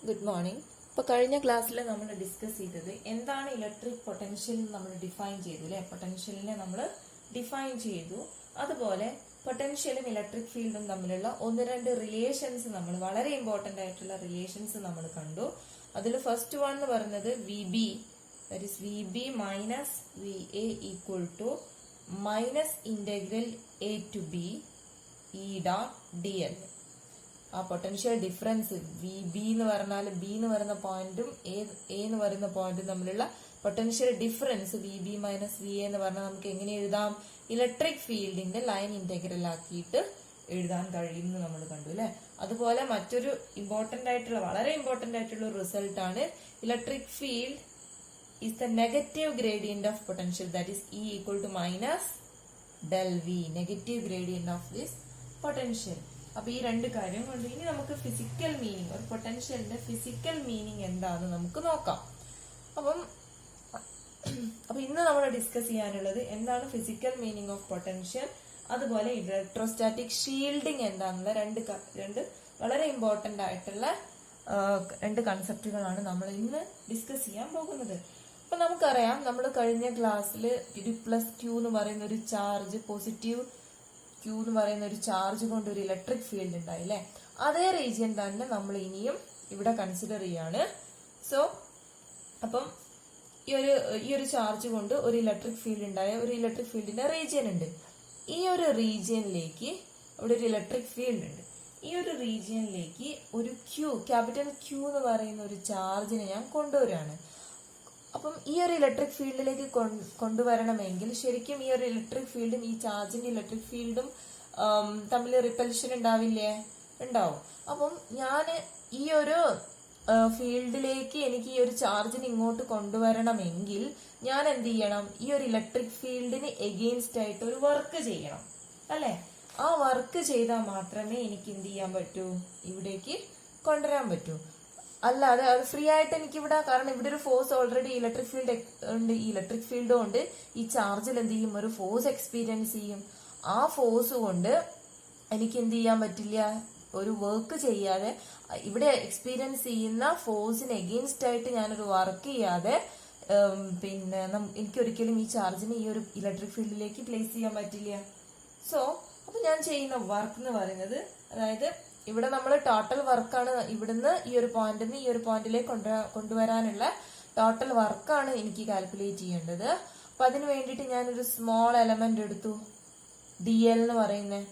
Good morning. ഇപ്പോൾ കഴിഞ്ഞ ക്ലാസ്സിൽ നമ്മൾ ഡിസ്കസ് ചെയ്തത് എന്താണ് ഇലക്ട്രിക് പൊട്ടൻഷ്യൽ നമ്മൾ ഡിഫൈൻ ചെയ്തു അല്ലെ. പൊട്ടൻഷ്യലിനെ നമ്മൾ ഡിഫൈൻ ചെയ്തു. അതുപോലെ പൊട്ടൻഷ്യലും ഇലക്ട്രിക് ഫീൽഡും തമ്മിലുള്ള ഒന്ന് രണ്ട് റിലേഷൻസ് നമ്മൾ വളരെ ഇമ്പോർട്ടന്റ് ആയിട്ടുള്ള റിലേഷൻസ് നമ്മൾ കണ്ടു. അതിൽ ഫസ്റ്റ് വൺ എന്ന് പറയുന്നത് V B, that is V B minus V A equal to minus integral A to B E dot D L. ആ പൊട്ടൻഷ്യൽ ഡിഫറൻസ് വി ബി എന്ന് പറഞ്ഞാൽ ബി എന്ന് പറയുന്ന പോയിന്റും എ എന്ന് പറയുന്ന പോയിന്റും തമ്മിലുള്ള potential difference V B minus V A എന്ന് പറഞ്ഞാൽ നമുക്ക് എങ്ങനെ എഴുതാം? ഇലക്ട്രിക് ഫീൽഡിന്റെ ലൈൻ ഇന്റഗ്രൽ ആക്കിയിട്ട് എഴുതാൻ കഴിയുമെന്ന് നമ്മൾ കണ്ടു അല്ലെ. അതുപോലെ മറ്റൊരു വളരെ ഇമ്പോർട്ടന്റ് ആയിട്ടുള്ള റിസൾട്ട് ആണ് electric field is the negative gradient of potential, that is E equal to minus del V, negative gradient of this potential. അപ്പൊ ഈ രണ്ട് കാര്യം കൊണ്ട് ഇനി നമുക്ക് ഫിസിക്കൽ മീനിങ്, ഒരു പൊട്ടൻഷ്യലിന്റെ ഫിസിക്കൽ മീനിങ് എന്താന്ന് നമുക്ക് നോക്കാം. അപ്പൊ ഇന്ന് നമ്മൾ ഡിസ്കസ് ചെയ്യാനുള്ളത് എന്താണ് ഫിസിക്കൽ മീനിങ് ഓഫ് പൊട്ടൻഷ്യൽ, അതുപോലെ ഇലക്ട്രോസ്റ്റാറ്റിക് ഷീൽഡിങ് എന്താണെന്നുള്ള രണ്ട് വളരെ ഇമ്പോർട്ടന്റ് ആയിട്ടുള്ള രണ്ട് കൺസെപ്റ്റുകളാണ് നമ്മൾ ഇന്ന് ഡിസ്കസ് ചെയ്യാൻ പോകുന്നത്. അപ്പൊ നമുക്കറിയാം, നമ്മൾ കഴിഞ്ഞ ക്ലാസ്സിൽ പ്ലസ് ക്യൂ എന്ന് പറയുന്ന ഒരു ചാർജ്, പോസിറ്റീവ് ക്യൂ എന്ന് പറയുന്ന ഒരു ചാർജ് കൊണ്ട് ഒരു ഇലക്ട്രിക് ഫീൽഡ് ഉണ്ടായി അല്ലെ. അതേ റീജിയൻ തന്നെ നമ്മൾ ഇനിയും ഇവിടെ കൺസിഡർ ചെയ്യാണ്. സോ അപ്പം ഈ ഒരു ചാർജ് കൊണ്ട് ഒരു ഇലക്ട്രിക് ഫീൽഡ് ഉണ്ടായ ഒരു ഇലക്ട്രിക് ഫീൽഡിന്റെ റീജിയൻ ഉണ്ട്. ഈ ഒരു റീജിയനിലേക്ക് അവിടെ ഒരു ഇലക്ട്രിക് ഫീൽഡ് ഉണ്ട്. ഈ ഒരു റീജിയനിലേക്ക് ഒരു ക്യാപിറ്റൽ ക്യൂ എന്ന് പറയുന്ന ഒരു ചാർജിനെ ഞാൻ കൊണ്ടുവരികയാണ്. അപ്പം ഈ ഒരു ഇലക്ട്രിക് ഫീൽഡിലേക്ക് കൊണ്ടുവരണമെങ്കിൽ ശരിക്കും ഈ ഒരു ഇലക്ട്രിക് ഫീൽഡും ഈ ചാർജിന്റെ ഇലക്ട്രിക് ഫീൽഡും തമ്മിൽ റിപ്പൽഷൻ ഉണ്ടാവില്ലേ? ഉണ്ടാവും. അപ്പം ഞാൻ ഈ ഒരു ഫീൽഡിലേക്ക് എനിക്ക് ഈ ഒരു ചാർജിന് ഇങ്ങോട്ട് കൊണ്ടുവരണമെങ്കിൽ ഞാൻ എന്ത് ചെയ്യണം? ഈ ഒരു ഇലക്ട്രിക് ഫീൽഡിന് എഗെയിൻസ്റ്റ് ആയിട്ട് ഒരു വർക്ക് ചെയ്യണം അല്ലെ. ആ വർക്ക് ചെയ്താൽ മാത്രമേ എനിക്ക് എന്ത് ചെയ്യാൻ പറ്റൂ? ഇവിടേക്ക് കൊണ്ടുവരാൻ പറ്റൂ. അല്ലാതെ അത് ഫ്രീ ആയിട്ട് എനിക്ക് ഇവിടെ, കാരണം ഇവിടെ ഒരു ഫോഴ്സ് ഓൾറെഡി ഇലക്ട്രിക് ഫീൽഡ് ഉണ്ട്, ഈ ഇലക്ട്രിക് ഫീൽഡും ഉണ്ട്, ഈ ചാർജിൽ എന്ത് ചെയ്യും? ഒരു ഫോഴ്സ് എക്സ്പീരിയൻസ് ചെയ്യും. ആ ഫോഴ്സ് കൊണ്ട് എനിക്ക് എന്ത് ചെയ്യാൻ പറ്റില്ല? ഒരു വർക്ക് ചെയ്യാതെ, ഇവിടെ എക്സ്പീരിയൻസ് ചെയ്യുന്ന ഫോഴ്സിന് എഗെയിൻസ്റ്റ് ആയിട്ട് ഞാനൊരു വർക്ക് ചെയ്യാതെ പിന്നെ എനിക്ക് ഒരിക്കലും ഈ ചാർജിനെ ഈ ഒരു ഇലക്ട്രിക് ഫീൽഡിലേക്ക് പ്ലേസ് ചെയ്യാൻ പറ്റില്ല. സോ അപ്പൊ ഞാൻ ചെയ്യുന്ന വർക്ക് എന്ന് പറയുന്നത്, അതായത് ഇവിടെ നമ്മൾ ടോട്ടൽ വർക്കാണ് ഇവിടുന്ന് ഈ ഒരു പോയിന്റിൽ നിന്ന് ഈ ഒരു പോയിന്റിലേക്ക് കൊണ്ടുവരാനുള്ള ടോട്ടൽ വർക്കാണ് എനിക്ക് കാൽക്കുലേറ്റ് ചെയ്യേണ്ടത്. അപ്പൊ അതിന് വേണ്ടിയിട്ട് ഞാനൊരു സ്മോൾ എലമെന്റ് എടുത്തു, ഡി എൽ എന്ന് പറയുന്നത്.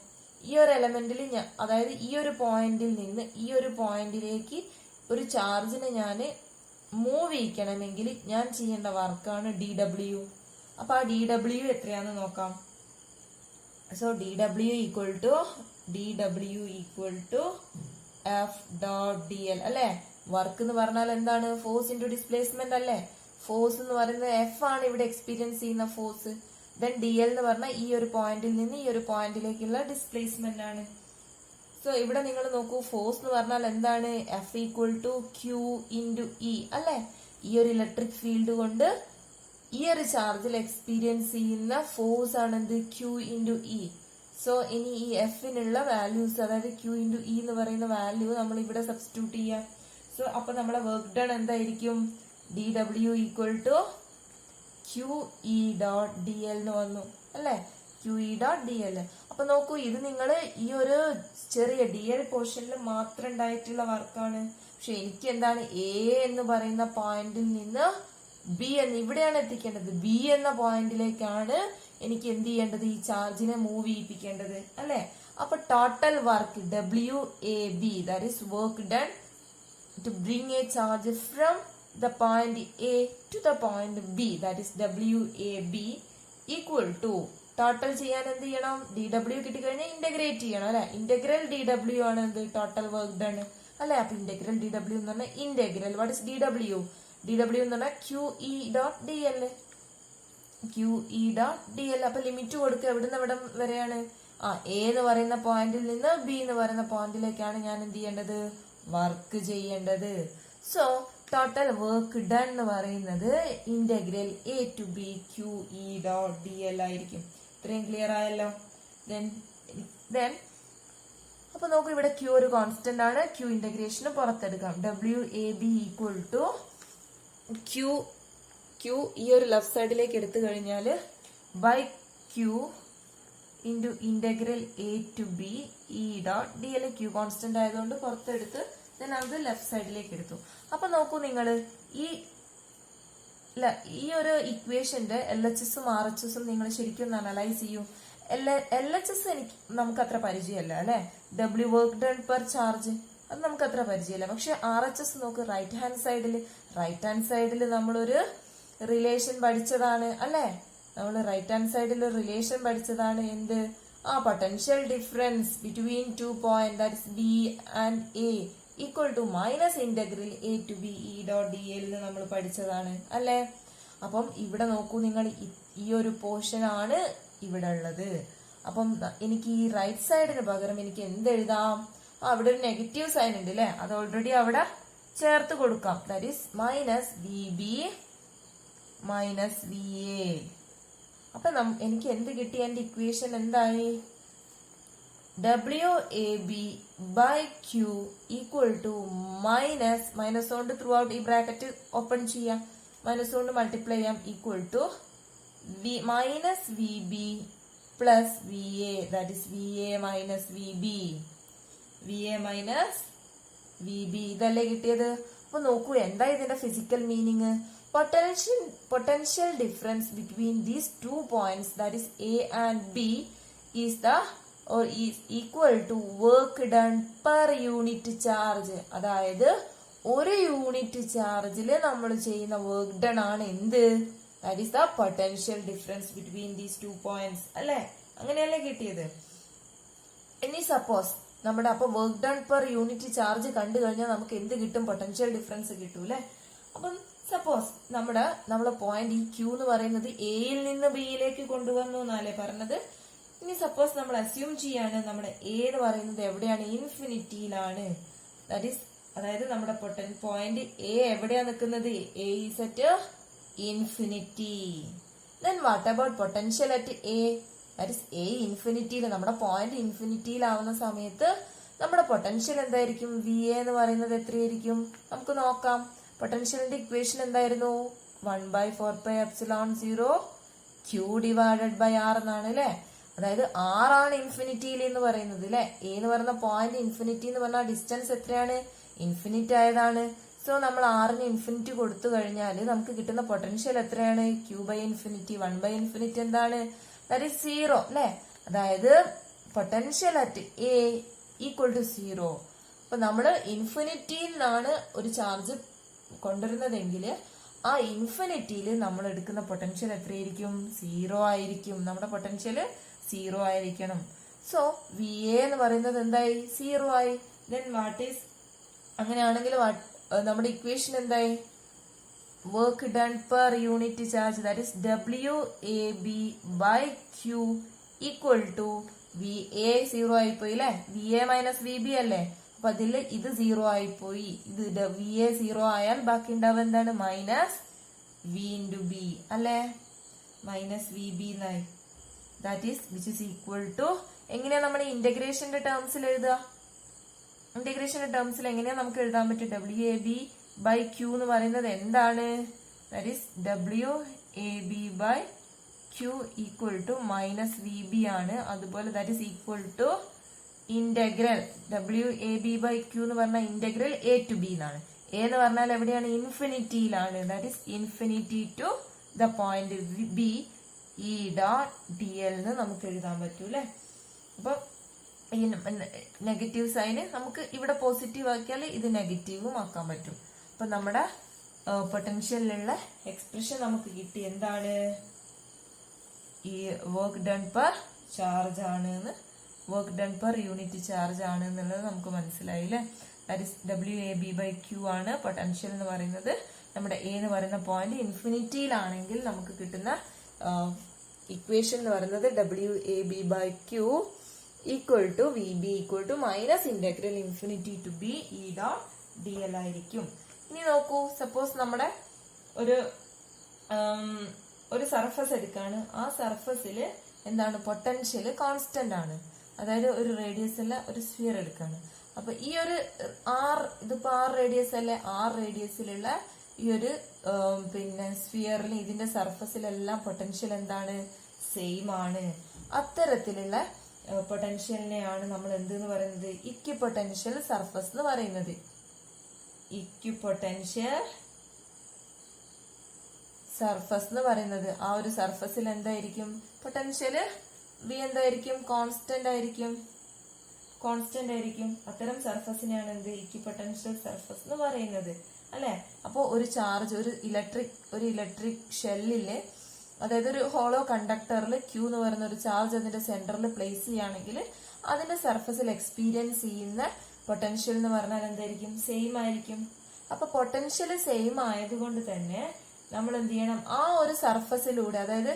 ഈ ഒരു എലമെന്റിൽ അതായത് ഈ ഒരു പോയിന്റിൽ നിന്ന് ഈ ഒരു പോയിന്റിലേക്ക് ഒരു ചാർജിനെ ഞാൻ മൂവ് ചെയ്യിക്കണമെങ്കിൽ ഞാൻ ചെയ്യേണ്ട വർക്കാണ് ഡി ഡബ്ല്യു. അപ്പൊ ആ ഡി ഡബ്ല്യു എത്രയാന്ന് നോക്കാം. So D W equal to F dot D L അല്ലെ. വർക്ക് എന്ന് പറഞ്ഞാൽ എന്താണ്? ഫോഴ്സ് ഇൻറ്റു ഡിസ്പ്ലേസ്മെന്റ് അല്ലെ. ഫോഴ്സ് എന്ന് പറയുന്നത് എഫ് ആണ് ഇവിടെ എക്സ്പീരിയൻസ് ചെയ്യുന്ന ഫോഴ്സ്. ദെൻ ഡി എൽ എന്ന് പറഞ്ഞാൽ ഈ ഒരു പോയിന്റിൽ നിന്ന് ഈ ഒരു പോയിന്റിലേക്കുള്ള ഡിസ്പ്ലേസ്മെന്റ് ആണ്. സോ ഇവിടെ നിങ്ങൾ നോക്കൂ, ഫോഴ്സ് എന്ന് പറഞ്ഞാൽ എന്താണ്? F equal to Q into E അല്ലെ. ഈ ഒരു ഇലക്ട്രിക് ഫീൽഡ് കൊണ്ട് ഈ ഒരു ചാർജിൽ എക്സ്പീരിയൻസ് ചെയ്യുന്ന ഫോഴ്സ് ആണ് എന്ത്? Q into E. സോ ഇനി ഈ എഫിനുള്ള വാല്യൂസ്, അതായത് ക്യൂ ഇൻറ്റു ഇ എന്ന് പറയുന്ന വാല്യൂ നമ്മൾ ഇവിടെ സബ്സ്റ്റിറ്റ്യൂട്ട് ചെയ്യാം. സോ അപ്പൊ നമ്മളെ വർക്ക് ഡൺ എന്തായിരിക്കും? D W equal to Q E dot D L എന്ന് വന്നു അല്ലെ. Q E dot D L. അപ്പൊ നോക്കൂ, ഇത് നിങ്ങൾ ഈ ഒരു ചെറിയ ഡി എൽ പോർഷനിൽ മാത്രം ഉണ്ടായിട്ടുള്ള വർക്കാണ്. പക്ഷെ എനിക്ക് എന്താണ്? എ എന്ന് പറയുന്ന പോയിന്റിൽ നിന്ന് ബി എന്ന് ഇവിടെയാണ് എത്തിക്കേണ്ടത്. ബി എന്ന പോയിന്റിലേക്കാണ് എനിക്ക് എന്ത് ചെയ്യേണ്ടത്? ഈ ചാർജിനെ മൂവ് ചെയ്യിപ്പിക്കേണ്ടത് അല്ലെ. അപ്പൊ total work W A B, that is work done to bring a charge from the point A to the point B, that is W A B equal to, total ചെയ്യാൻ എന്ത് ചെയ്യണം? ഡി ഡബ്ല്യു കിട്ടിക്കഴിഞ്ഞാൽ integrate ചെയ്യണം അല്ലെ. Integral D W ആണ് എന്ത്? Total work done അല്ലെ. അപ്പൊ ഇന്റഗ്രൽ ഡി ഡബ്ല്യു എന്ന് പറഞ്ഞാൽ integral what is D W? D W എന്ന് പറഞ്ഞാൽ Q E dot D L. Q E dot D L. അപ്പൊ ലിമിറ്റ് കൊടുക്കുക. എവിടുന്ന് എവിടം വരെയാണ്? എ എന്ന് പറയുന്ന പോയിന്റിൽ നിന്ന് ബി എന്ന് പറയുന്ന പോയിന്റിലേക്കാണ് ഞാൻ എന്ത് ചെയ്യേണ്ടത്? വർക്ക് ചെയ്യേണ്ടത്. സോ ടോട്ടൽ വർക്ക് ഡൺ എന്ന് പറയുന്നത് integral A to B Q E dot D L ആയിരിക്കും. ഇത്രയും ക്ലിയർ ആയല്ലോ. ദെൻ അപ്പൊ നോക്കൂ, ഇവിടെ ക്യൂ ഒരു കോൺസ്റ്റന്റ് ആണ്. ക്യൂ ഇന്റഗ്രേഷന് പുറത്തെടുക്കാം. W A B equal to Q ഈ ഒരു ലെഫ്റ്റ് സൈഡിലേക്ക് എടുത്തു കഴിഞ്ഞാൽ by Q into integral A to B E dot D L. Q constant ആയതുകൊണ്ട് പുറത്തെടുത്ത് അത് ലെഫ്റ്റ് സൈഡിലേക്ക് എടുത്തു. അപ്പൊ നോക്കൂ നിങ്ങൾ, ഈ ഒരു ഇക്വേഷന്റെ എൽ എച്ച് എസും ആർ എച്ച് എസും നിങ്ങൾ ശരിക്കും ഒന്ന് അനലൈസ് ചെയ്യൂ. എൽ എച്ച് എസ് നമുക്ക് അത്ര പരിചയമല്ല അല്ലെ. W work done per charge അത് നമുക്ക് അത്ര പരിചയമില്ല. പക്ഷെ ആർ എച്ച് എസ് നോക്ക്, റൈറ്റ് ഹാൻഡ് സൈഡിൽ നമ്മളൊരു റിലേഷൻ പഠിച്ചതാണ് അല്ലെ. നമ്മൾ റൈറ്റ് ഹാൻഡ് സൈഡിൽ ഒരു റിലേഷൻ പഠിച്ചതാണ്. എന്ത്? Potential difference between 2 point that is B and A equal to minus integral A to B E dot D L നമ്മൾ പഠിച്ചതാണ് അല്ലെ. അപ്പം ഇവിടെ നോക്കൂ നിങ്ങൾ, ഈ ഒരു പോർഷൻ ആണ് ഇവിടെ ഉള്ളത്. അപ്പം എനിക്ക് ഈ റൈറ്റ് സൈഡിന് പകരം എനിക്ക് എന്തെഴുതാം? അവിടെ ഒരു നെഗറ്റീവ് സൈൻ ഉണ്ട് അല്ലെ, അത് ഓൾറെഡി അവിടെ ചേർത്ത് കൊടുക്കാം. That is minus V B minus V A. അപ്പൊ എനിക്ക് എന്ത് കിട്ടി? എന്റെ ഇക്വേഷൻ എന്തായി? W A B by Q equal to minus കൊണ്ട് ത്രൂ ഔട്ട് ഈ ബ്രാക്കറ്റ് ഓപ്പൺ ചെയ്യാം, മൈനസ് കൊണ്ട് മൾട്ടിപ്ലൈ ചെയ്യാം, equal to minus V B plus V A. That is V A minus V B. ഇതല്ലേ കിട്ടിയത്? അപ്പൊ നോക്കൂ, എന്താ ഇതിന്റെ physical meaning? Potential difference between these 2 points, that is A and B, is equal to work done per unit charge. അതായത് ഒരു unit ചാർജില് നമ്മൾ ചെയ്യുന്ന വർക്ക് ഡൺ ആണ് എന്ത്? That is the potential difference between these 2 points അല്ലെ. അങ്ങനെയല്ലേ കിട്ടിയത്? ഇനി സപ്പോസ് നമ്മുടെ അപ്പൊ work done per unit charge കണ്ടു കഴിഞ്ഞാൽ നമുക്ക് എന്ത് കിട്ടും? പൊട്ടൻഷ്യൽ ഡിഫറൻസ് കിട്ടും അല്ലെ. അപ്പം സപ്പോസ് നമ്മളെ പോയിന്റ് ഈ ക്യൂ എന്ന് പറയുന്നത് എയിൽ നിന്ന് ബിയിലേക്ക് കൊണ്ടുവന്നു എന്നല്ലേ പറഞ്ഞത്. ഇനി സപ്പോസ് നമ്മൾ അസ്യൂം ചെയ്യാണ് നമ്മുടെ എ എന്ന് പറയുന്നത് എവിടെയാണ്? ഇൻഫിനിറ്റിയിലാണ്. ദാറ്റ് ഈസ് അതായത് നമ്മുടെ പോയിന്റ് എ എവിടെയാ നിൽക്കുന്നത്? A is at infinity. Then what about potential at A? That is A ഇൻഫിനിറ്റിയിൽ, നമ്മുടെ പോയിന്റ് ഇൻഫിനിറ്റിയിലാവുന്ന സമയത്ത് നമ്മുടെ പൊട്ടൻഷ്യൽ എന്തായിരിക്കും? വി എ എന്ന് പറയുന്നത് എത്രയായിരിക്കും? നമുക്ക് നോക്കാം. പൊട്ടൻഷ്യലിന്റെ ഇക്വേഷൻ എന്തായിരുന്നു? 1/4πε0 Q ഡിവൈഡഡ് ബൈ ആർ എന്നാണ് അല്ലെ. അതായത് ആർ ആണ് ഇൻഫിനിറ്റിയിൽ എന്ന് പറയുന്നത് അല്ലെ. എ എന്ന് പറയുന്ന പോയിന്റ് ഇൻഫിനിറ്റി എന്ന് പറഞ്ഞാൽ ഡിസ്റ്റൻസ് എത്രയാണ്? ഇൻഫിനിറ്റ് ആയതാണ്. സോ നമ്മൾ ആറിന് ഇൻഫിനിറ്റി കൊടുത്തു കഴിഞ്ഞാൽ നമുക്ക് കിട്ടുന്ന പൊട്ടൻഷ്യൽ എത്രയാണ്? Q/ഇൻഫിനിറ്റി 1/ഇൻഫിനിറ്റി എന്താണ്? ദാറ്റ് ഈസ് 0 അല്ലെ. അതായത് potential at A equal to 0. അപ്പൊ നമ്മള് ഇൻഫിനിറ്റിയിൽ നിന്നാണ് ഒരു ചാർജ് കൊണ്ടുവരുന്നതെങ്കിൽ ആ ഇൻഫിനിറ്റിയിൽ നമ്മൾ എടുക്കുന്ന പൊട്ടൻഷ്യൽ എത്രയായിരിക്കും? 0 ആയിരിക്കും. നമ്മുടെ പൊട്ടൻഷ്യൽ 0 ആയിരിക്കണം. സോ വി എ എന്ന് പറയുന്നത് എന്തായി? 0 ആയി. ദെൻ വാട്ട് ഈസ്, അങ്ങനെയാണെങ്കിൽ നമ്മുടെ ഇക്വേഷൻ എന്തായി? Work done per unit charge, that is W A B by Q equal to V A 0 ആയിപ്പോയി അല്ലെ. V A minus V B അല്ലേ. അപ്പൊ അതിൽ ഇത് 0 ആയിപ്പോയി. ഇത് വി എ 0 ആയാൽ ബാക്കി ഉണ്ടാവുക എന്താണ്? മൈനസ് വി ഇൻറ്റു ബി അല്ലെ. മൈനസ് വി ബി എന്നായി. That is which is equal to, എങ്ങനെയാ നമ്മുടെ ഇന്റഗ്രേഷന്റെ ടേംസിൽ എഴുതുക? ഇന്റഗ്രേഷന്റെ ടേംസിൽ എങ്ങനെയാ നമുക്ക് എഴുതാൻ പറ്റും? W A B by Q എന്ന് പറയുന്നത് എന്താണ്? That is W A B by Q equal to minus V B ആണ്. അതുപോലെ that is equal to integral W A B by Q എന്ന് പറഞ്ഞാൽ ഇന്റഗ്രൽ എ ടു ബി എന്നാണ്. A എന്ന് പറഞ്ഞാൽ എവിടെയാണ്? ഇൻഫിനിറ്റിയിലാണ്. That is infinity to the point B E dot D L എന്ന് നമുക്ക് എഴുതാൻ പറ്റൂ അല്ലെ. അപ്പൊ ഈ നെഗറ്റീവ് സൈന് നമുക്ക് ഇവിടെ പോസിറ്റീവ് ആക്കിയാൽ ഇത് നെഗറ്റീവും ആക്കാൻ പറ്റും. അപ്പൊ നമ്മുടെ പൊട്ടൻഷ്യലിലുള്ള എക്സ്പ്രഷൻ നമുക്ക് കിട്ടി. എന്താണ്? ഈ വർക്ക് ഡൺ പെർ ചാർജ് ആണ് എന്ന്, work done per unit charge ആണ് എന്നുള്ളത് നമുക്ക് മനസ്സിലായി അല്ലെ. That is W A B by Q ആണ് പൊട്ടൻഷ്യൽ എന്ന് പറയുന്നത്. നമ്മുടെ എ എന്ന് പറയുന്ന പോയിന്റ് ഇൻഫിനിറ്റിയിലാണെങ്കിൽ നമുക്ക് കിട്ടുന്ന ഇക്വേഷൻ എന്ന് പറയുന്നത് W A B by Q equal to V B equal to minus integral infinity to B E dot D L ആയിരിക്കും. ഇനി നോക്കൂ, സപ്പോസ് നമ്മുടെ ഒരു സർഫസ് എടുക്കാണ്. ആ സർഫസിൽ എന്താണ്? പൊട്ടൻഷ്യൽ കോൺസ്റ്റന്റ് ആണ്. അതായത് ഒരു റേഡിയസ് അല്ല ഒരു സ്ഫിയർ എടുക്കാണ്. അപ്പൊ ഈ ഒരു ഇതിപ്പോ R റേഡിയസ് അല്ലെ, R റേഡിയസിലുള്ള ഈ ഒരു പിന്നെ സ്ഫിയറിൽ ഇതിന്റെ സർഫസിലെല്ലാം പൊട്ടൻഷ്യൽ എന്താണ്, സെയിം ആണ്. അത്തരത്തിലുള്ള പൊട്ടൻഷ്യലിനെയാണ് നമ്മൾ എന്തെന്ന് പറയുന്നത്, ഇക്വിപൊട്ടൻഷ്യൽ സർഫസ് എന്ന് പറയുന്നത്. ഇക്വിപൊട്ടൻഷ്യൽ സർഫസ് എന്ന് പറയുന്നത് ആ ഒരു സർഫസിൽ എന്തായിരിക്കും, പൊട്ടൻഷ്യൽ V എന്തായിരിക്കും, കോൺസ്റ്റന്റ് ആയിരിക്കും. അത്തരം സർഫസിനെയാണ് എന്ത്, ഇക്വിപൊട്ടൻഷ്യൽ സർഫസ് എന്ന് പറയുന്നത് അല്ലെ. അപ്പോ ഒരു ചാർജ്, ഒരു ഇലക്ട്രിക് ഷെല്ലില്, അതായത് ഒരു ഹോളോ കണ്ടക്ടറിൽ Q എന്ന് പറയുന്ന ഒരു ചാർജ് അതിന്റെ സെന്ററിൽ പ്ലേസ് ചെയ്യുകയാണെങ്കിൽ അതിന്റെ സർഫസിൽ എക്സ്പീരിയൻസ് ചെയ്യുന്ന പൊട്ടൻഷ്യൽ എന്ന് പറഞ്ഞാൽ എന്തായിരിക്കും, സെയിം ആയിരിക്കും. അപ്പൊ പൊട്ടൻഷ്യൽ സെയിം ആയതുകൊണ്ട് തന്നെ നമ്മൾ എന്ത് ചെയ്യണം, ആ ഒരു സർഫസിലൂടെ, അതായത്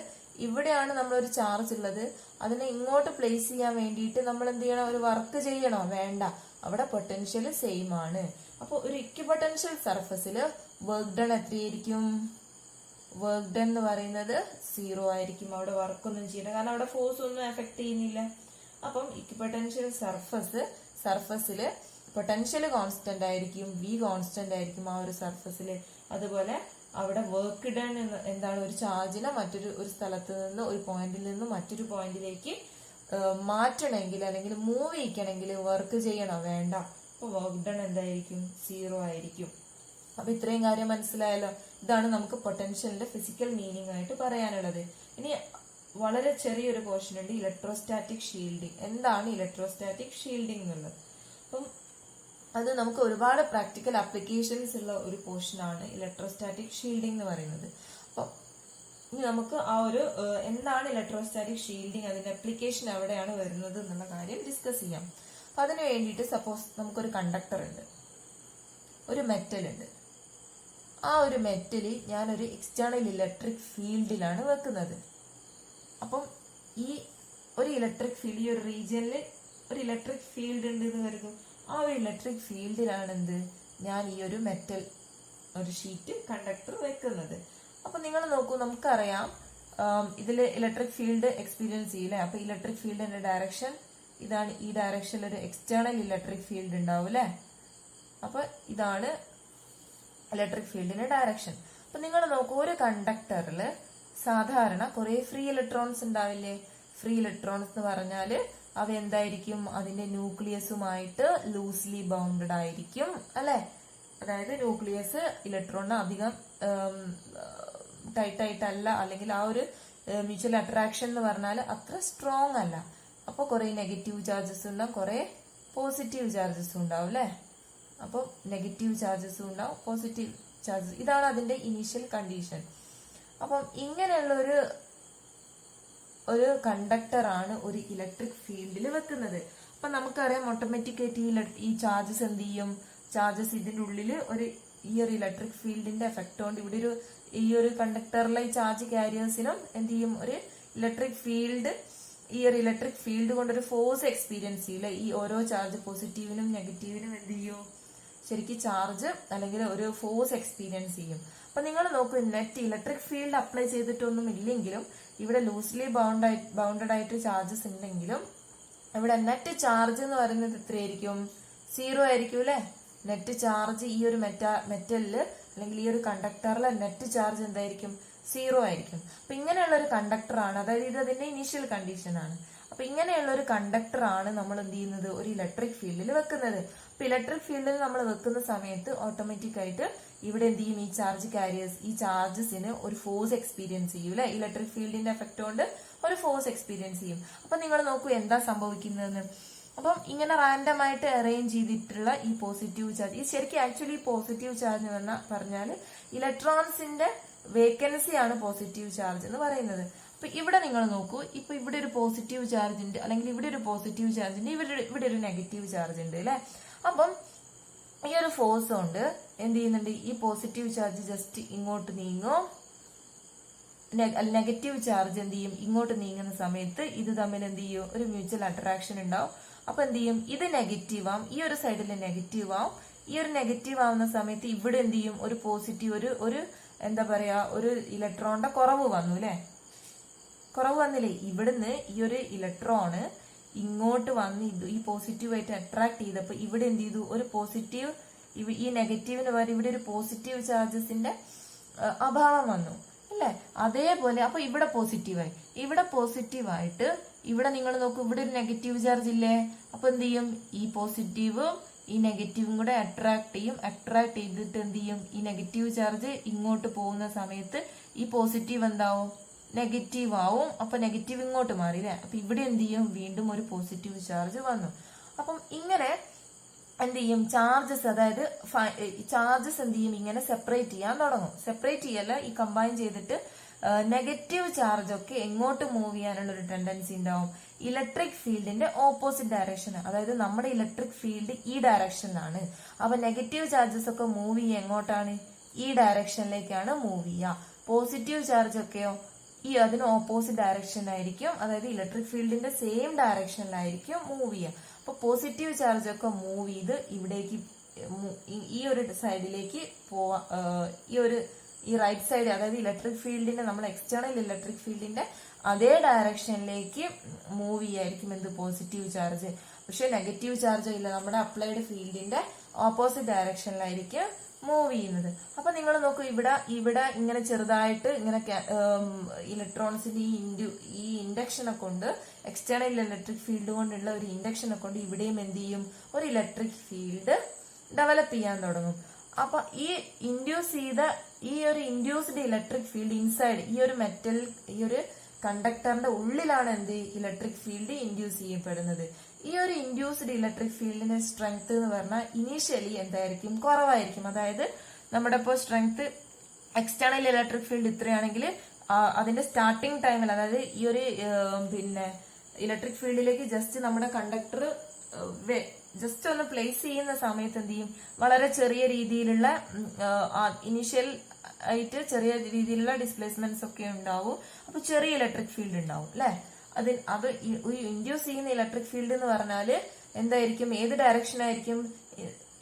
ഇവിടെയാണ് നമ്മളൊരു ചാർജ് ഉള്ളത്, അതിനെ ഇങ്ങോട്ട് പ്ലേസ് ചെയ്യാൻ വേണ്ടിയിട്ട് നമ്മൾ എന്ത് ചെയ്യണം, ഒരു വർക്ക് ചെയ്യണോ, വേണ്ട, അവിടെ പൊട്ടൻഷ്യൽ സെയിം ആണ്. അപ്പൊ ഒരു ഇക്വിപൊട്ടൻഷ്യൽ സർഫസിൽ വർക്ക് ഡൺ എത്രയായിരിക്കും, വർക്ക് ഡൺ എന്ന് പറയുന്നത് 0 ആയിരിക്കും. അവിടെ വർക്കൊന്നും ചെയ്യണ്ട, കാരണം അവിടെ ഫോഴ്സ് ഒന്നും എഫക്ട് ചെയ്യുന്നില്ല. അപ്പം ഇക്വിപൊട്ടൻഷ്യൽ സർഫസിൽ പൊട്ടൻഷ്യൽ കോൺസ്റ്റന്റ് ആയിരിക്കും, V കോൺസ്റ്റന്റ് ആയിരിക്കും ആ ഒരു സർഫസിൽ. അതുപോലെ അവിടെ വർക്ക് ഡൺ എന്താണ്, ഒരു ചാർജിനെ ഒരു സ്ഥലത്ത് നിന്ന്, ഒരു പോയിന്റിൽ നിന്ന് മറ്റൊരു പോയിന്റിലേക്ക് മാറ്റണമെങ്കിൽ അല്ലെങ്കിൽ മൂവ് ചെയ്യിക്കണമെങ്കിൽ വർക്ക് ചെയ്യണോ, വേണ്ട. അപ്പൊ വർക്ക് ഡൺ എന്തായിരിക്കും, 0 ആയിരിക്കും. അപ്പൊ ഇത്രയും കാര്യം മനസ്സിലായല്ലോ. ഇതാണ് നമുക്ക് പൊട്ടൻഷ്യലിന്റെ ഫിസിക്കൽ മീനിങ് ആയിട്ട് പറയാനുള്ളത്. ഇനി വളരെ ചെറിയൊരു പോർഷൻ ഉണ്ട്, ഇലക്ട്രോസ്റ്റാറ്റിക് ഷീൽഡിങ്. എന്താണ് ഇലക്ട്രോസ്റ്റാറ്റിക് ഷീൽഡിങ് എന്നുള്ളത്? അപ്പം അത് നമുക്ക് ഒരുപാട് പ്രാക്ടിക്കൽ ആപ്ലിക്കേഷൻസ് ഉള്ള ഒരു പോർഷൻ ആണ് ഇലക്ട്രോസ്റ്റാറ്റിക് ഷീൽഡിംഗ് എന്ന് പറയുന്നത്. അപ്പൊ ഇനി നമുക്ക് ആ ഒരു എന്താണ് ഇലക്ട്രോസ്റ്റാറ്റിക് ഷീൽഡിംഗ്, അതിന്റെ ആപ്ലിക്കേഷൻ എവിടെയാണ് വരുന്നത് എന്നുള്ള കാര്യം ഡിസ്കസ് ചെയ്യാം. അപ്പൊ അതിന് വേണ്ടിയിട്ട് സപ്പോസ് നമുക്കൊരു കണ്ടക്ടർ ഉണ്ട്, ഒരു മെറ്റൽ ഉണ്ട്. ആ ഒരു മെറ്റല് ഞാനൊരു എക്സ്റ്റേണൽ ഇലക്ട്രിക് ഫീൽഡിലാണ് വെക്കുന്നത്. അപ്പം ഈ ഒരു ഇലക്ട്രിക് ഫീൽഡ്, ഈ ഒരു റീജിയനിൽ ഒരു ഇലക്ട്രിക് ഫീൽഡ് ഉണ്ട് എന്ന് കരുതും. ആ ഒരു ഇലക്ട്രിക് ഫീൽഡിലാണ് ഞാൻ ഈ ഒരു മെറ്റൽ ഒരു ഷീറ്റ് കണ്ടക്ടർ വെക്കുന്നത്. അപ്പൊ നിങ്ങൾ നോക്കൂ, നമുക്കറിയാം ഇതിൽ ഇലക്ട്രിക് ഫീൽഡ് എക്സ്പീരിയൻസ് ചെയ്യില്ലേ. അപ്പൊ ഇലക്ട്രിക് ഫീൽഡിന്റെ ഡയറക്ഷൻ ഇതാണ്, ഈ ഡയറക്ഷനിൽ ഒരു എക്സ്റ്റേണൽ ഇലക്ട്രിക് ഫീൽഡ് ഉണ്ടാവും അല്ലെ. അപ്പൊ ഇതാണ് ഇലക്ട്രിക് ഫീൽഡിന്റെ ഡയറക്ഷൻ. അപ്പൊ നിങ്ങൾ നോക്കൂ, ഒരു കണ്ടക്ടറിൽ സാധാരണ കുറെ ഫ്രീ ഇലക്ട്രോൺസ് ഉണ്ടാവില്ലേ. ഫ്രീ ഇലക്ട്രോൺസ് എന്ന് പറഞ്ഞാല് അവ എന്തായിരിക്കും, അതിന്റെ ന്യൂക്ലിയസുമായിട്ട് ലൂസ്ലി ബൗണ്ടഡ് ആയിരിക്കും അല്ലെ. അതായത് ന്യൂക്ലിയസ് ഇലക്ട്രോണിന് അധികം ടൈറ്റ് ആയിട്ടല്ല, അല്ലെങ്കിൽ ആ ഒരു മ്യൂച്വൽ അട്രാക്ഷൻ എന്ന് പറഞ്ഞാൽ അത്ര സ്ട്രോങ് അല്ല. അപ്പൊ കുറെ നെഗറ്റീവ് ചാർജസ് ഉണ്ടാവും, കുറെ പോസിറ്റീവ് ചാർജസും ഉണ്ടാവും അല്ലെ. അപ്പൊ നെഗറ്റീവ് ചാർജസും ഉണ്ടാവും, പോസിറ്റീവ് ചാർജസ്. ഇതാണ് അതിന്റെ ഇനീഷ്യൽ കണ്ടീഷൻ. അപ്പം ഇങ്ങനെയുള്ള ഒരു കണ്ടക്ടർ ആണ് ഒരു ഇലക്ട്രിക് ഫീൽഡിൽ വെക്കുന്നത്. അപ്പൊ നമുക്കറിയാം ഓട്ടോമാറ്റിക് ആയിട്ട് ഈ ചാർജസ് എന്ത് ചെയ്യും, ചാർജസ് ഇതിന്റെ ഉള്ളിൽ ഈ ഒരു ഇലക്ട്രിക് ഫീൽഡിന്റെ എഫക്ട് കൊണ്ട് ഇവിടെ ഈ ഒരു കണ്ടക്ടറിലെ ഈ ചാർജ് കാരിയേഴ്സിനും എന്ത് ചെയ്യും, ഒരു ഇലക്ട്രിക് ഫീൽഡ്, ഈ ഒരു ഇലക്ട്രിക് ഫീൽഡ് കൊണ്ട് ഒരു ഫോഴ്സ് എക്സ്പീരിയൻസ് ചെയ്യില്ല. ഈ ഓരോ ചാർജ് പോസിറ്റീവിനും നെഗറ്റീവിനും എന്ത് ചെയ്യും, ശരിക്കും ചാർജ് അല്ലെങ്കിൽ ഒരു ഫോഴ്സ് എക്സ്പീരിയൻസ് ചെയ്യും. അപ്പൊ നിങ്ങൾ നോക്കൂ, നെറ്റ് ഇലക്ട്രിക് ഫീൽഡ് അപ്ലൈ ചെയ്തിട്ടൊന്നും ഇല്ലെങ്കിലും ഇവിടെ ലൂസ്ലി ബൗണ്ടഡ് ആയിട്ട് ചാർജസ് ഉണ്ടെങ്കിലും ഇവിടെ നെറ്റ് ചാർജ് എന്ന് പറയുന്നത് എത്രയായിരിക്കും, 0 ആയിരിക്കും അല്ലെ. നെറ്റ് ചാർജ് ഈ ഒരു മെറ്റലില് അല്ലെങ്കിൽ ഈ ഒരു കണ്ടക്ടറിലെ നെറ്റ് ചാർജ് എന്തായിരിക്കും, 0 ആയിരിക്കും. അപ്പൊ ഇങ്ങനെയുള്ള ഒരു കണ്ടക്ടർ ആണ്, അതായത് ഇത് അതിന്റെ ഇനീഷ്യൽ കണ്ടീഷൻ ആണ്. അപ്പൊ ഇങ്ങനെയുള്ള ഒരു കണ്ടക്ടർ ആണ് നമ്മൾ എന്ത് ചെയ്യുന്നത്, ഒരു ഇലക്ട്രിക് ഫീൽഡിൽ വെക്കുന്നത്. അപ്പൊ ഇലക്ട്രിക് ഫീൽഡിൽ നമ്മൾ വെക്കുന്ന സമയത്ത് ഓട്ടോമാറ്റിക് ആയിട്ട് ഇവിടെ എന്ത് ചെയ്യും, ഈ ചാർജ് കാരിയേഴ്സ്, ഈ ചാർജസിന് ഒരു ഫോഴ്സ് എക്സ്പീരിയൻസ് ചെയ്യും അല്ലെ. ഇലക്ട്രിക് ഫീൽഡിന്റെ എഫക്ട് കൊണ്ട് ഒരു ഫോഴ്സ് എക്സ്പീരിയൻസ് ചെയ്യും. അപ്പൊ നിങ്ങൾ നോക്കൂ എന്താ സംഭവിക്കുന്നതെന്ന്. അപ്പം ഇങ്ങനെ റാൻഡം ആയിട്ട് അറേഞ്ച് ചെയ്തിട്ടുള്ള ഈ പോസിറ്റീവ് ചാർജ്, ഈ ശരിക്കും ആക്ച്വലി പോസിറ്റീവ് ചാർജ് എന്ന് പറഞ്ഞാൽ ഇലക്ട്രോൺസിന്റെ വേക്കൻസി ആണ് പോസിറ്റീവ് ചാർജ് എന്ന് പറയുന്നത്. അപ്പൊ ഇവിടെ നിങ്ങൾ നോക്കൂ, ഇപ്പൊ ഇവിടെ ഒരു പോസിറ്റീവ് ചാർജ് ഉണ്ട്, അല്ലെങ്കിൽ ഇവിടെ ഒരു പോസിറ്റീവ് ചാർജ് ഉണ്ട്, ഇവിടെ ഒരു നെഗറ്റീവ് ചാർജ് ഉണ്ട് അല്ലെ. അപ്പം ഈ ഒരു ഫോഴ്സ് കൊണ്ട് എന്ത് ചെയ്യുന്നുണ്ട്, ഈ പോസിറ്റീവ് ചാർജ് ജസ്റ്റ് ഇങ്ങോട്ട് നീങ്ങും, നെഗറ്റീവ് ചാർജ് എന്ത് ചെയ്യും, ഇങ്ങോട്ട് നീങ്ങുന്ന സമയത്ത് ഇത് തമ്മിൽ എന്ത് ചെയ്യും, ഒരു മ്യൂച്വൽ അട്രാക്ഷൻ ഉണ്ടാവും. അപ്പൊ എന്ത് ചെയ്യും, ഇത് നെഗറ്റീവ് ആവും, ഈ ഒരു സൈഡിൽ നെഗറ്റീവ് ആവും. ഈ ഒരു നെഗറ്റീവ് ആവുന്ന സമയത്ത് ഇവിടെ എന്ത് ചെയ്യും, ഒരു പോസിറ്റീവ് ഒരു എന്താ പറയാ, ഒരു ഇലക്ട്രോണിന്റെ കുറവ് വന്നു അല്ലെ. കുറവ് വന്നില്ലേ, ഇവിടുന്ന് ഈ ഒരു ഇലക്ട്രോണ് ഇങ്ങോട്ട് വന്ന് ഈ പോസിറ്റീവായിട്ട് അട്രാക്ട് ചെയ്തപ്പോ ഇവിടെ എന്ത് ചെയ്തു, ഒരു പോസിറ്റീവ്, ഈ നെഗറ്റീവിന് പകരം ഇവിടെ ഒരു പോസിറ്റീവ് ചാർജസിന്റെ അഭാവം വന്നു അല്ലെ. അതേപോലെ അപ്പൊ ഇവിടെ പോസിറ്റീവായി, ഇവിടെ പോസിറ്റീവായിട്ട് ഇവിടെ നിങ്ങൾ നോക്കൂ, ഇവിടെ ഒരു നെഗറ്റീവ് ചാർജ് ഇല്ലേ. അപ്പൊ എന്ത് ചെയ്യും, ഈ പോസിറ്റീവും ഈ നെഗറ്റീവും കൂടെ അട്രാക്ട് ചെയ്യും. അട്രാക്ട് ചെയ്തിട്ട് എന്ത് ചെയ്യും, ഈ നെഗറ്റീവ് ചാർജ് ഇങ്ങോട്ട് പോകുന്ന സമയത്ത് ഈ പോസിറ്റീവ് എന്താവും, നെഗറ്റീവ് ആവും. അപ്പൊ നെഗറ്റീവ് ഇങ്ങോട്ട് മാറി അല്ലെ. അപ്പൊ ഇവിടെ എന്ത് ചെയ്യും, വീണ്ടും ഒരു പോസിറ്റീവ് ചാർജ് വന്നു. അപ്പം ഇങ്ങനെ എന്ത് ചെയ്യും, ചാർജസ്, അതായത് ചാർജസ് എന്ത് ചെയ്യും, ഇങ്ങനെ സെപ്പറേറ്റ് ചെയ്യാൻ തുടങ്ങും. സെപ്പറേറ്റ് ചെയ്യല്ല, ഈ കമ്പൈൻ ചെയ്തിട്ട് നെഗറ്റീവ് ചാർജ് ഒക്കെ എങ്ങോട്ട് മൂവ് ചെയ്യാനുള്ള ഒരു ടെൻഡൻസി ഉണ്ടാവും, ഇലക്ട്രിക് ഫീൽഡിന്റെ ഓപ്പോസിറ്റ് ഡയറക്ഷൻ. അതായത് നമ്മുടെ ഇലക്ട്രിക് ഫീൽഡ് ഈ ഡയറക്ഷനിലാണ്. അപ്പൊ നെഗറ്റീവ് ചാർജസ് ഒക്കെ മൂവ് ചെയ്യുക എങ്ങോട്ടാണ്, ഈ ഡയറക്ഷനിലേക്കാണ് മൂവ് ചെയ്യുക. പോസിറ്റീവ് ചാർജ് ഒക്കെയോ അതിന് ഓപ്പോസിറ്റ് ഡയറക്ഷനിലായിരിക്കും, അതായത് ഇലക്ട്രിക് ഫീൽഡിന്റെ സെയിം ഡയറക്ഷനിലായിരിക്കും മൂവ് ചെയ്യുക. അപ്പൊ പോസിറ്റീവ് ചാർജ് ഒക്കെ മൂവ് ചെയ്ത് ഇവിടേക്ക് ഈ ഒരു സൈഡിലേക്ക് പോവാ, ഈ റൈറ്റ് സൈഡ്, അതായത് ഇലക്ട്രിക് ഫീൽഡിന്റെ, നമ്മൾ എക്സ്റ്റേണൽ ഇലക്ട്രിക് ഫീൽഡിന്റെ അതേ ഡയറക്ഷനിലേക്ക് മൂവ് ചെയ്യായിരിക്കും എന്ത്, പോസിറ്റീവ് ചാർജ്. പക്ഷെ നെഗറ്റീവ് ചാർജോ ഇല്ല, നമ്മുടെ അപ്ലൈഡ് ഫീൽഡിന്റെ ഓപ്പോസിറ്റ് ഡയറക്ഷനിലായിരിക്കും മൂവ് ചെയ്യുന്നത്. അപ്പൊ നിങ്ങൾ നോക്കൂ, ഇവിടെ ഇങ്ങനെ ചെറുതായിട്ട് ഇങ്ങനെ ഇലക്ട്രോൺസിന്റെ ഈ ഇൻഡക്ഷനെ കൊണ്ട്, എക്സ്റ്റേണൽ ഇലക്ട്രിക് ഫീൽഡ് കൊണ്ടുള്ള ഒരു ഇൻഡക്ഷനെ കൊണ്ട് ഇവിടെയും എന്ത് ചെയ്യും, ഒരു ഇലക്ട്രിക് ഫീൽഡ് ഡെവലപ്പ് ചെയ്യാൻ തുടങ്ങും. അപ്പൊ ഈ ഒരു ഇൻഡ്യൂസ്ഡ് ഇലക്ട്രിക് ഫീൽഡ് ഇൻസൈഡ് ഈ ഒരു കണ്ടക്ടറിന്റെ ഉള്ളിലാണ് എന്ത്, ഇലക്ട്രിക് ഫീൽഡ് ഇൻഡ്യൂസ് ചെയ്യപ്പെടുന്നത്. ഈ ഒരു ഇൻഡ്യൂസ്ഡ് ഇലക്ട്രിക് ഫീൽഡിന്റെ സ്ട്രെങ്ത് എന്ന് പറഞ്ഞാൽ ഇനീഷ്യലി എന്തായിരിക്കും, കുറവായിരിക്കും. അതായത് നമ്മുടെ ഇപ്പോൾ സ്ട്രെങ്ത് എക്സ്റ്റേണൽ ഇലക്ട്രിക് ഫീൽഡ് ഇത്രയാണെങ്കിൽ അതിന്റെ സ്റ്റാർട്ടിംഗ് ടൈമിൽ, അതായത് ഈ ഒരു ഇലക്ട്രിക് ഫീൽഡിലേക്ക് ജസ്റ്റ് നമ്മുടെ കണ്ടക്ടർ ജസ്റ്റ് ഒന്ന് പ്ലേസ് ചെയ്യുന്ന സമയത്ത് എന്ത് ചെയ്യും, വളരെ ചെറിയ രീതിയിലുള്ള ഇനീഷ്യൽ ആയിട്ട് ചെറിയ രീതിയിലുള്ള ഡിസ്പ്ലേസ്മെന്റ്സ് ഒക്കെ ഉണ്ടാവും. അപ്പൊ ചെറിയ ഇലക്ട്രിക് ഫീൽഡ് ഉണ്ടാവും അല്ലെ. അത് ഇൻഡ്യൂസ് ചെയ്യുന്ന ഇലക്ട്രിക് ഫീൽഡ് എന്ന് പറഞ്ഞാല് എന്തായിരിക്കും, ഏത് ഡയറക്ഷൻ ആയിരിക്കും,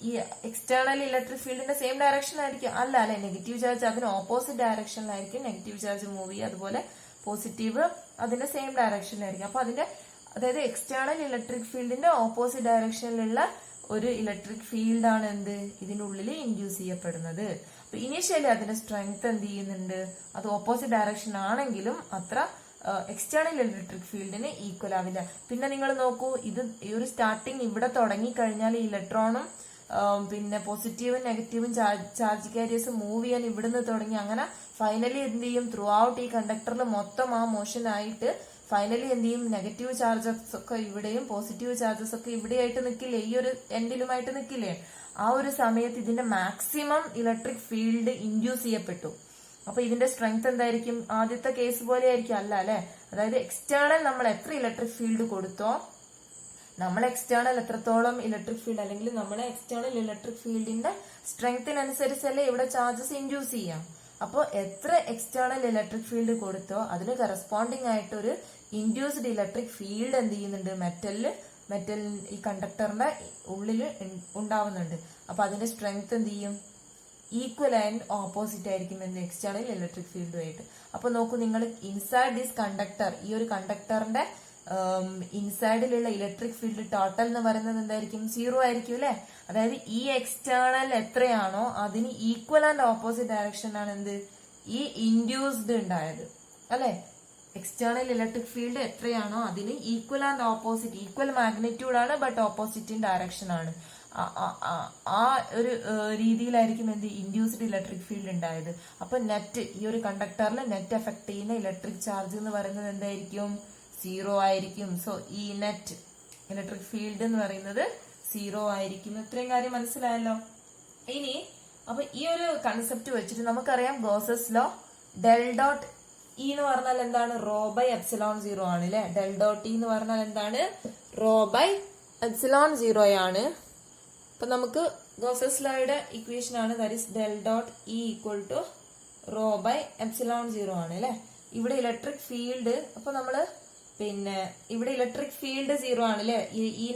ഈ എക്സ്റ്റേണൽ ഇലക്ട്രിക് ഫീൽഡിന്റെ സെയിം ഡയറക്ഷൻ ആയിരിക്കും അല്ലെ. നെഗറ്റീവ് ചാർജ് അതിന് ഓപ്പോസിറ്റ് ഡയറക്ഷനിലായിരിക്കും നെഗറ്റീവ് ചാർജ് മൂവ് ചെയ്യുക. അതുപോലെ പോസിറ്റീവ് അതിന്റെ സെയിം ഡയറക്ഷനിലായിരിക്കും. അപ്പൊ അതായത് എക്സ്റ്റേണൽ ഇലക്ട്രിക് ഫീൽഡിന്റെ ഓപ്പോസിറ്റ് ഡയറക്ഷനിലുള്ള ഒരു ഇലക്ട്രിക് ഫീൽഡാണ് എന്ത്, ഇതിനുള്ളിൽ ഇൻഡ്യൂസ് ചെയ്യപ്പെടുന്നത്. അപ്പൊ ഇനീഷ്യലി അതിന്റെ സ്ട്രെങ്ത് എന്ത് ചെയ്യുന്നുണ്ട്, അത് ഓപ്പോസിറ്റ് ഡയറക്ഷൻ ആണെങ്കിലും അത്ര എക്സ്റ്റേണൽ ഇലക്ട്രിക് ഫീൽഡിന് ഈക്വൽ ആവില്ല. പിന്നെ നിങ്ങൾ നോക്കൂ, ഈ ഒരു സ്റ്റാർട്ടിങ് ഇവിടെ തുടങ്ങി കഴിഞ്ഞാൽ ഇലക്ട്രോണും പിന്നെ പോസിറ്റീവും നെഗറ്റീവും ചാർജ് കാരിയേഴ്സ് മൂവ് ചെയ്യാൻ ഇവിടുന്ന് തുടങ്ങി. അങ്ങനെ ഫൈനലി എന്ത് ചെയ്യും, ത്രൂ ഔട്ട് ഈ കണ്ടക്ടറിൽ മൊത്തം ആ മോഷൻ ആയിട്ട് ഫൈനലി എന്ത് ചെയ്യും, നെഗറ്റീവ് ചാർജസ് ഒക്കെ ഇവിടെയും പോസിറ്റീവ് ചാർജസ് ഒക്കെ ഇവിടെയായിട്ട് നിൽക്കില്ലേ, ഈ ഒരു എൻഡിലുമായിട്ട് നിൽക്കില്ലേ. ആ ഒരു സമയത്ത് ഇതിന്റെ മാക്സിമം ഇലക്ട്രിക് ഫീൽഡ് ഇൻഡ്യൂസ് ചെയ്യപ്പെട്ടു. അപ്പൊ ഇതിന്റെ സ്ട്രെങ്ത് എന്തായിരിക്കും, ആദ്യത്തെ കേസ് പോലെ ആയിരിക്കും അല്ലെ. അതായത് എക്സ്റ്റേണൽ നമ്മൾ എത്ര ഇലക്ട്രിക് ഫീൽഡ് കൊടുത്തോ, നമ്മൾ എക്സ്റ്റേണൽ എത്രത്തോളം ഇലക്ട്രിക് ഫീൽഡ്, അല്ലെങ്കിൽ നമ്മുടെ എക്സ്റ്റേണൽ ഇലക്ട്രിക് ഫീൽഡിന്റെ സ്ട്രെങ്ത്തിനനുസരിച്ചല്ലേ ഇവിടെ ചാർജസ് ഇൻഡ്യൂസ് ചെയ്യാം. അപ്പോൾ എത്ര എക്സ്റ്റേണൽ ഇലക്ട്രിക് ഫീൽഡ് കൊടുത്തോ അതിന് കറസ്പോണ്ടിങ് ആയിട്ട് ഒരു ഇൻഡ്യൂസ്ഡ് ഇലക്ട്രിക് ഫീൽഡ് എന്ത് ചെയ്യുന്നുണ്ട്, മെറ്റൽ ഈ കണ്ടക്ടറിന്റെ ഉള്ളിൽ ഉണ്ടാവുന്നുണ്ട്. അപ്പൊ അതിന്റെ സ്ട്രെങ്ത് എന്ത് ചെയ്യും, ഈക്വൽ ആൻഡ് ഓപ്പോസിറ്റ് ആയിരിക്കും എന്ത്, എക്സ്റ്റേണൽ ഇലക്ട്രിക് ഫീൽഡുമായിട്ട്. അപ്പൊ നോക്കൂ, നിങ്ങൾ ഇൻസൈഡ് ദിസ് കണ്ടക്ടർ, ഈ ഒരു കണ്ടക്ടറിന്റെ ഇൻസൈഡിലുള്ള ഇലക്ട്രിക് ഫീൽഡ് ടോട്ടൽ എന്ന് പറയുന്നത് എന്തായിരിക്കും, 0 ആയിരിക്കും അല്ലെ. അതായത് ഈ എക്സ്റ്റേണൽ എത്രയാണോ അതിന് ഈക്വൽ ആൻഡ് ഓപ്പോസിറ്റ് ഡയറക്ഷനാണ് എന്ത്, ഈ ഇൻഡ്യൂസ്ഡ് ഉണ്ടായത് അല്ലെ. എക്സ്റ്റേണൽ ഇലക്ട്രിക് ഫീൽഡ് എത്രയാണോ അതിന് equal and opposite, equal magnitude ആണ് ബട്ട് ഓപ്പോസിറ്റ് ഇൻ ഡയറക്ഷൻ ആണ്. ആ ഒരു രീതിയിലായിരിക്കും എന്ത്, ഇൻഡ്യൂസ്ഡ് ഇലക്ട്രിക് ഫീൽഡ് ഉണ്ടായത്. അപ്പൊ നെറ്റ്, ഈ ഒരു കണ്ടക്ടറിൽ നെറ്റ് എഫക്ട് ചെയ്യുന്ന ഇലക്ട്രിക് ചാർജ് എന്ന് പറയുന്നത് എന്തായിരിക്കും, 0 ആയിരിക്കും. സോ ഈ നെറ്റ് ഇലക്ട്രിക് ഫീൽഡ് എന്ന് പറയുന്നത് 0 ആയിരിക്കും. ഇത്രയും കാര്യം മനസ്സിലായല്ലോ. ഇനി അപ്പൊ ഈ ഒരു കൺസെപ്റ്റ് വെച്ചിട്ട് നമുക്കറിയാം Gauss's law, del dot E എന്ന് പറഞ്ഞാൽ എന്താണ്, റോ ബൈ എപ്സിലോൺ 0 ആണ് അല്ലെ. ഡെൽ ഡോട്ട് ഇ എന്ന് പറഞ്ഞാൽ എന്താണ്, റോ ബൈ എപ്സിലോൺ 0 ആണ്. അപ്പൊ നമുക്ക് ഗോസസ് ലോയുടെ ഇക്വേഷൻ ആണ്, that is del dot E equal to rho by epsilon 0 ആണ് അല്ലെ. ഇവിടെ ഇലക്ട്രിക് ഫീൽഡ്, അപ്പൊ നമ്മള് പിന്നെ ഇവിടെ ഇലക്ട്രിക് ഫീൽഡ് 0 ആണ് അല്ലെ. ഈ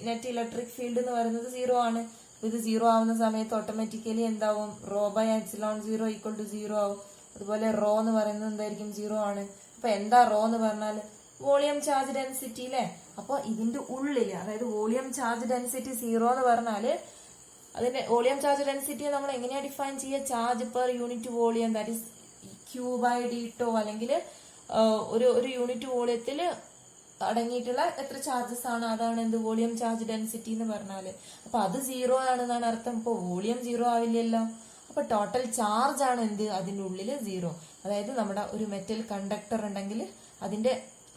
നെറ്റ് ഇലക്ട്രിക് ഫീൽഡ് എന്ന് പറയുന്നത് 0 ആണ്. ഇത് 0 ആവുന്ന സമയത്ത് ഓട്ടോമാറ്റിക്കലി എന്താവും, rho by epsilon 0 equal to 0 ആവും. അതുപോലെ റോ എന്ന് പറയുന്നത് എന്തായിരിക്കും, 0 ആണ്. അപ്പൊ എന്താ റോ എന്ന് പറഞ്ഞാൽ വോളിയം ചാർജ് ഡെൻസിറ്റി അല്ലെ. അപ്പൊ ഇതിന്റെ ഉള്ളില്, അതായത് വോളിയം ചാർജ് ഡെൻസിറ്റി 0 എന്ന് പറഞ്ഞാല് അതിന്റെ വോളിയം ചാർജ് ഡെൻസിറ്റിയെ നമ്മൾ എങ്ങനെയാ ഡിഫൈൻ ചെയ്യുക? Charge per unit volume, that is Q/d അല്ലെങ്കിൽ ഒരു യൂണിറ്റ് വോളിയത്തിൽ അടങ്ങിയിട്ടുള്ള എത്ര ചാർജസ് ആണ്, അതാണ് എന്ത് വോളിയം ചാർജ് ഡെൻസിറ്റി എന്ന് പറഞ്ഞാല്. അപ്പൊ അത് 0 ആണെന്നാണ് അർത്ഥം. ഇപ്പൊ വോളിയം 0 ആവില്ലല്ലോ. അപ്പൊ ടോട്ടൽ ചാർജ് ആണ് എന്ത് അതിന്റെ ഉള്ളില് 0. അതായത് നമ്മുടെ ഒരു മെറ്റൽ കണ്ടക്ടർ ഉണ്ടെങ്കിൽ അതിന്റെ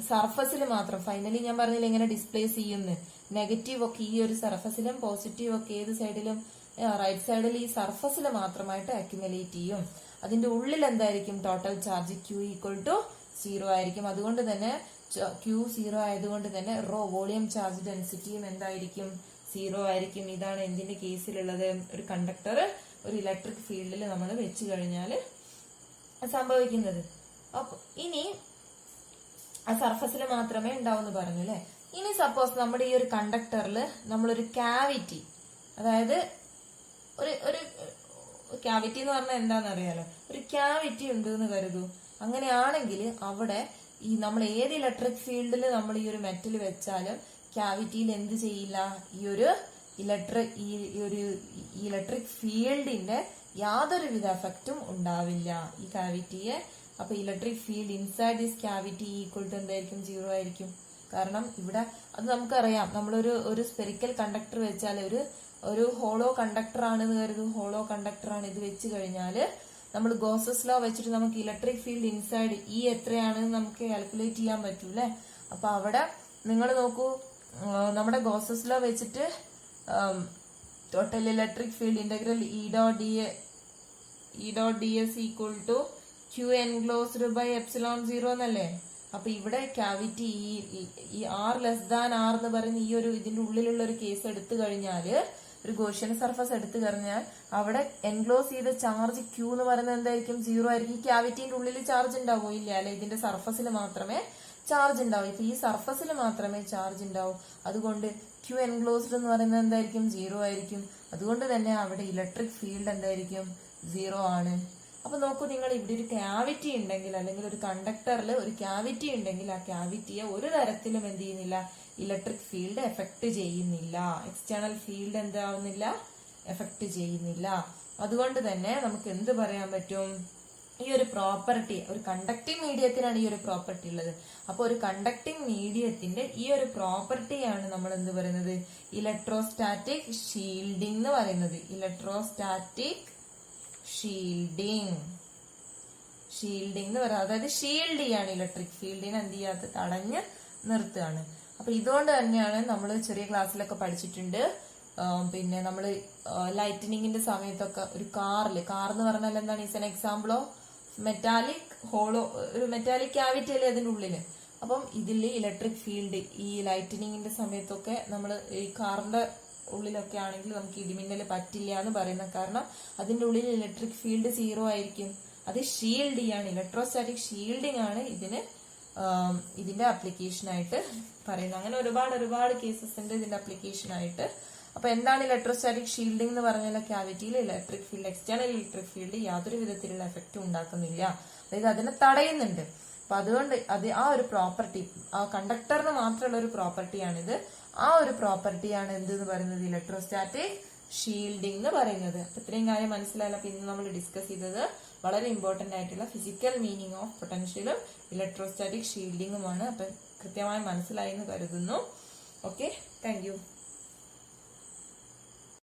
സർഫസിൽ മാത്രം, ഫൈനലി ഞാൻ പറഞ്ഞില്ല എങ്ങനെ ഡിസ്പ്ലേസ് ചെയ്യുന്നു, നെഗറ്റീവ് ഒക്കെ ഈ ഒരു സർഫസിലും പോസിറ്റീവ് ഒക്കെ ഏത് സൈഡിലും, റൈറ്റ് സൈഡിൽ ഈ സർഫസിൽ മാത്രമായിട്ട് അക്യുമുലേറ്റ് ചെയ്യും. അതിന്റെ ഉള്ളിൽ എന്തായിരിക്കും? ടോട്ടൽ ചാർജ് Q=0 ആയിരിക്കും. അതുകൊണ്ട് തന്നെ Q0 ആയതുകൊണ്ട് തന്നെ വോളിയം ചാർജ് ഡെൻസിറ്റിയും എന്തായിരിക്കും? 0 ആയിരിക്കും. ഇതാണ് എന്തിന്റെ കേസിലുള്ളത്? ഒരു കണ്ടക്ടർ ഒരു ഇലക്ട്രിക് ഫീൽഡിൽ നമ്മൾ വെച്ച് കഴിഞ്ഞാൽ സംഭവിക്കുന്നത്. അപ്പൊ ഇനി ആ സർഫസിൽ മാത്രമേ ഉണ്ടാവുമെന്ന് പറഞ്ഞു അല്ലെ. ഇനി സപ്പോസ് നമ്മുടെ ഈ ഒരു കണ്ടക്ടറിൽ നമ്മളൊരു ക്യാവിറ്റി, അതായത് ഒരു ക്യാവിറ്റി എന്ന് പറഞ്ഞാൽ എന്താണെന്ന് അറിയാലോ, ഒരു ക്യാവിറ്റി ഉണ്ട് എന്ന് കരുതൂ. അങ്ങനെയാണെങ്കിൽ അവിടെ ഈ നമ്മൾ ഏത് ഇലക്ട്രിക് ഫീൽഡിൽ നമ്മൾ ഈ ഒരു മെറ്റൽ വെച്ചാലും ക്യാവിറ്റിയിൽ എന്ത് ചെയ്യില്ല? ഈ ഒരു ഇലക്ട്രിക് ഫീൽഡിന്റെ യാതൊരുവിധ എഫക്റ്റും ഉണ്ടാവില്ല ഈ ക്യാവിറ്റിയെ. അപ്പൊ electric field inside this cavity equal to എന്തായിരിക്കും? 0 ആയിരിക്കും. കാരണം ഇവിടെ അത് നമുക്കറിയാം, നമ്മളൊരു സ്പെറിക്കൽ കണ്ടക്ടർ വെച്ചാൽ ഒരു ഹോളോ കണ്ടക്ടർ ആണെന്ന് കരുതും, ഹോളോ കണ്ടക്ടർ ആണ് ഇത് വെച്ച് കഴിഞ്ഞാല് നമ്മൾ ഗോസസ് ലോ വെച്ചിട്ട് നമുക്ക് ഇലക്ട്രിക് ഫീൽഡ് ഇൻസൈഡ് എത്രയാണെന്ന് നമുക്ക് കാൽക്കുലേറ്റ് ചെയ്യാൻ പറ്റൂലേ. അപ്പൊ അവിടെ നിങ്ങൾ നോക്കൂ, നമ്മുടെ ഗോസസ് ലോ വെച്ചിട്ട് total electric field integral E.ds equal to Q enclosed by ε0 എന്നല്ലേ. അപ്പൊ ഇവിടെ ക്യാവിറ്റി ഈ R ലെസ് ദാൻ R എന്ന് പറയുന്ന ഈ ഒരു ഇതിന്റെ ഉള്ളിലുള്ള ഒരു കേസ് എടുത്തു കഴിഞ്ഞാല്, ഒരു ഗോഷ്യൻ സർഫസ് എടുത്തു കഴിഞ്ഞാൽ അവിടെ എൻക്ലോസ് ചെയ്ത ചാർജ് Q എന്ന് പറയുന്നത് എന്തായിരിക്കും? 0 ആയിരിക്കും. ഈ ക്യാവിറ്റിന്റെ ഉള്ളിൽ ചാർജ് ഉണ്ടാവോ? ഇല്ല അല്ലെ. ഇതിന്റെ സർഫസിൽ മാത്രമേ ചാർജ് ഉണ്ടാവും. ഇപ്പൊ ഈ സർഫസിൽ മാത്രമേ ചാർജ് ഉണ്ടാവും. അതുകൊണ്ട് Q എൻക്ലോസ്ഡ് എന്ന് പറയുന്നത് എന്തായിരിക്കും? 0 ആയിരിക്കും. അതുകൊണ്ട് തന്നെ അവിടെ ഇലക്ട്രിക് ഫീൽഡ് എന്തായിരിക്കും? 0 ആണ്. അപ്പൊ നോക്കൂ, നിങ്ങൾ ഇവിടെ ഒരു ക്യാവിറ്റി ഉണ്ടെങ്കിൽ, അല്ലെങ്കിൽ ഒരു കണ്ടക്ടറിൽ ഒരു ക്യാവിറ്റി ഉണ്ടെങ്കിൽ ആ ക്യാവിറ്റിയെ ഒരു തരത്തിലും എന്ത് ചെയ്യുന്നില്ല? ഇലക്ട്രിക് ഫീൽഡ് എഫക്ട് ചെയ്യുന്നില്ല. എക്സ്റ്റേണൽ ഫീൽഡ് എന്താവുന്നില്ല? എഫക്ട് ചെയ്യുന്നില്ല. അതുകൊണ്ട് തന്നെ നമുക്ക് എന്ത് പറയാൻ പറ്റും? ഈ ഒരു പ്രോപ്പർട്ടി, ഒരു കണ്ടക്ടിങ് മീഡിയത്തിനാണ് ഈ ഒരു പ്രോപ്പർട്ടി ഉള്ളത്. അപ്പൊ ഒരു കണ്ടക്ടിങ് മീഡിയത്തിന്റെ ഈ ഒരു പ്രോപ്പർട്ടിയാണ് നമ്മൾ എന്ത് പറയുന്നത്? ഇലക്ട്രോസ്റ്റാറ്റിക് ഷീൽഡിംഗ് എന്ന് പറയുന്നത്. ഇലക്ട്രോസ്റ്റാറ്റിക് ഷീൽഡിംഗ് എന്ന് പറയുന്നത്, അതായത് ഷീൽഡ് ചെയ്യാണ് ഇലക്ട്രിക് ഫീൽഡിനെ എന്ത് ചെയ്യാത്ത തടഞ്ഞ് നിർത്തുകയാണ്. അപ്പൊ ഇതുകൊണ്ട് തന്നെയാണ് നമ്മൾ ചെറിയ ക്ലാസ്സിലൊക്കെ പഠിച്ചിട്ടുണ്ട്. പിന്നെ നമ്മൾ ലൈറ്റനിങ്ങിന്റെ സമയത്തൊക്കെ ഒരു കാർ എന്ന് പറഞ്ഞാൽ എന്താണ്? Is an example of metallic hollow, ഒരു മെറ്റാലിക് ക്യാവിറ്റി അല്ലേ അതിന്റെ ഉള്ളില്. അപ്പം ഇതിൽ ഇലക്ട്രിക് ഫീൽഡ് ഈ ലൈറ്റനിങ്ങിന്റെ സമയത്തൊക്കെ നമ്മൾ ഈ കാറിന്റെ ഉള്ളിലൊക്കെ ആണെങ്കിൽ നമുക്ക് ഇടിമിന്നൽ പറ്റില്ല എന്ന് പറയുന്ന കാരണം അതിന്റെ ഉള്ളിൽ ഇലക്ട്രിക് ഫീൽഡ് 0 ആയിരിക്കും. അത് ഷീൽഡ് ചെയ്യാണ്, ഇലക്ട്രോസ്റ്റാറ്റിക് ഷീൽഡിംഗ് ആണ് ഇതിന്റെ ആപ്ലിക്കേഷൻ ആയിട്ട് പറയുന്നത്. അങ്ങനെ ഒരുപാട് കേസസ് ഉണ്ട് ഇതിന്റെ ആപ്ലിക്കേഷൻ ആയിട്ട്. അപ്പൊ എന്താണ് ഇലക്ട്രോസ്റ്റാറ്റിക് ഷീൽഡിംഗ് എന്ന് പറഞ്ഞാൽ ക്യാവിറ്റിയിൽ electric field, external electric field യാതൊരു വിധത്തിലുള്ള എഫക്റ്റും ഉണ്ടാക്കുന്നില്ല, അതായത് അതിനെ തടയുന്നുണ്ട്. അപ്പൊ അതുകൊണ്ട് ആ ഒരു പ്രോപ്പർട്ടി, ആ കണ്ടക്ടറിന് മാത്രമുള്ള ഒരു പ്രോപ്പർട്ടിയാണിത്. ആ ഒരു പ്രോപ്പർട്ടിയാണ് എന്തെന്ന് പറയുന്നത്? ഇലക്ട്രോസ്റ്റാറ്റിക് ഷീൽഡിംഗ് എന്ന് പറയുന്നത്. അപ്പൊ ഇത്രയും കാര്യം മനസ്സിലായല്ലോ. അപ്പൊ ഇന്ന് നമ്മൾ ഡിസ്കസ് ചെയ്തത് വളരെ ഇമ്പോർട്ടന്റ് ആയിട്ടുള്ള ഫിസിക്കൽ മീനിങ് ഓഫ് പൊട്ടൻഷ്യലും ഇലക്ട്രോസ്റ്റാറ്റിക് ഷീൽഡിംഗുമാണ്. അപ്പൊ കൃത്യമായി മനസ്സിലായി എന്ന് കരുതുന്നു. Okay, thank you.